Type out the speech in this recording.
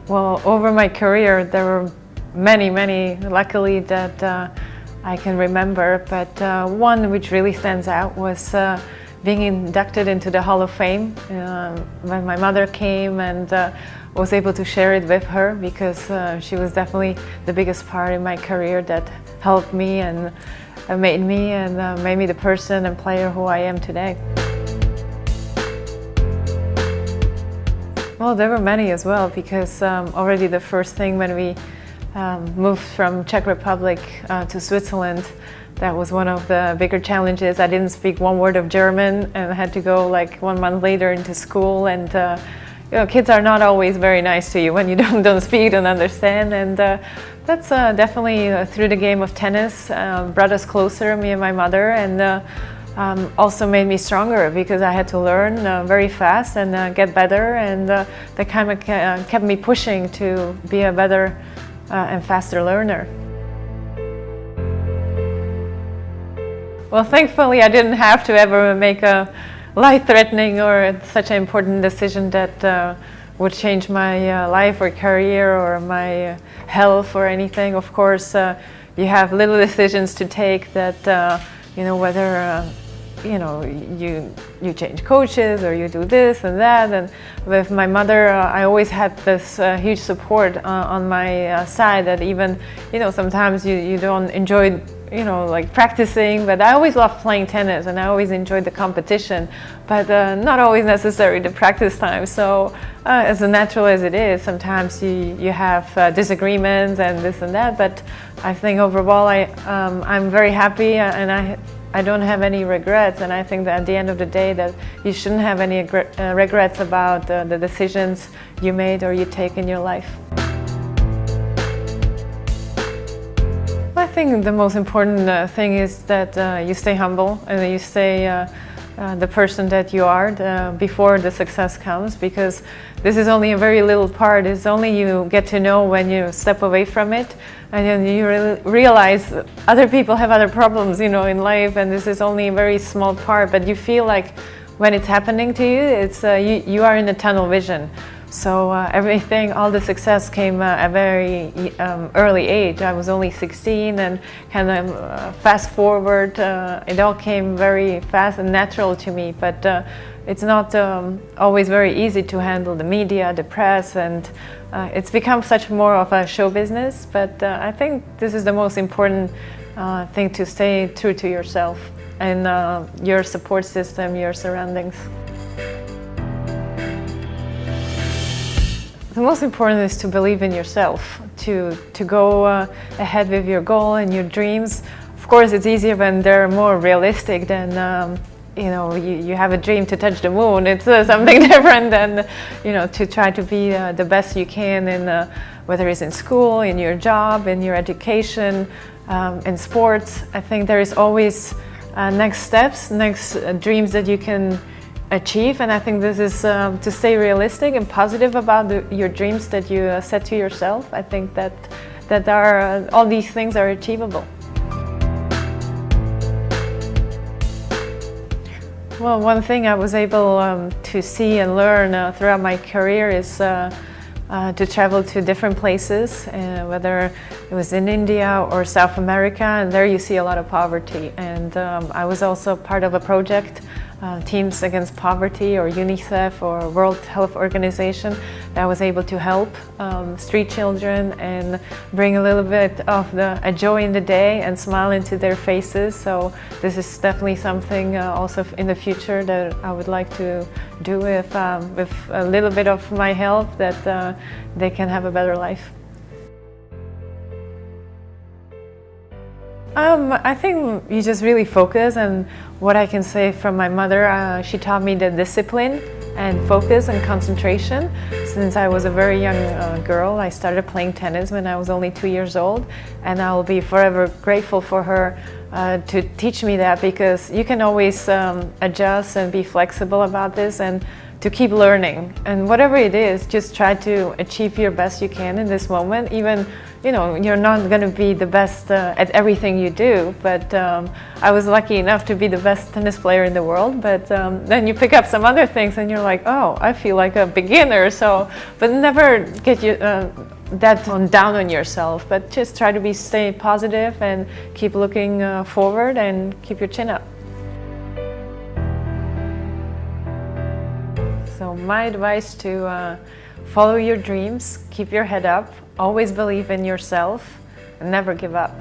Well, over my career, there were many, luckily, that I can remember, but one which really stands out was being inducted into the Hall of Fame when my mother came, and was able to share it with her, because she was definitely the biggest part in my career that helped me and made me the person and player who I am today. Well, there were many as well, because already the first thing when we moved from Czech Republic to Switzerland, that was one of the bigger challenges. I didn't speak one word of German and I had to go like 1 month later into school, and kids are not always very nice to you when you don't speak and understand, and that's definitely through the game of tennis brought us closer, me and my mother, and also made me stronger, because I had to learn very fast and get better, and that kind of kept me pushing to be a better and faster learner. Well, thankfully I didn't have to ever make a life-threatening or such an important decision that would change my life or career or my health or anything. Of course, you have little decisions to take that, whether you change coaches or you do this and that. And with my mother, I always had this huge support on my side, that even, sometimes you don't enjoy like practicing, but I always loved playing tennis and I always enjoyed the competition, but not always necessary the practice time. So as natural as it is, sometimes you have disagreements and this and that, but I think overall I'm very happy, and I don't have any regrets, and I think that at the end of the day that you shouldn't have any regrets about the decisions you made or you take in your life. I think the most important thing is that you stay humble and you stay the person that you are before the success comes, because this is only a very little part. It's only you get to know when you step away from it, and then you realize other people have other problems, in life, and this is only a very small part. But you feel like when it's happening to you, it's you are in a tunnel vision. So everything, all the success came at a very early age. I was only 16, and kind of fast forward, it all came very fast and natural to me. But it's not always very easy to handle the media, the press, and it's become such more of a show business. But I think this is the most important thing, to stay true to yourself and your support system, your surroundings. The most important is to believe in yourself, to go ahead with your goal and your dreams. Of course, it's easier when they're more realistic than, you have a dream to touch the moon. It's something different than, to try to be the best you can in whether it's in school, in your job, in your education, in sports. I think there is always next steps, next dreams that you can achieve, and I think this is to stay realistic and positive about your dreams that you set to yourself. I think that all these things are achievable. Well, one thing I was able to see and learn throughout my career is to travel to different places, whether it was in India or South America, and there you see a lot of poverty. And I was also part of a project, Teams Against Poverty, or UNICEF, or World Health Organization, that was able to help street children and bring a little bit of a joy in the day and smile into their faces. So this is definitely something also in the future that I would like to do with a little bit of my help, that they can have a better life. I think you just really focus, and what I can say from my mother, she taught me the discipline and focus and concentration. Since I was a very young girl, I started playing tennis when I was only 2 years old, and I will be forever grateful for her to teach me that, because you can always adjust and be flexible about this, and to keep learning, and whatever it is, just try to achieve your best you can in this moment. Even, you know, you're not going to be the best at everything you do, but I was lucky enough to be the best tennis player in the world, but then you pick up some other things and you're like, oh, I feel like a beginner. So, but never get you down on yourself, but just try to stay positive and keep looking forward and keep your chin up. So my advice to follow your dreams, keep your head up, always believe in yourself, and never give up.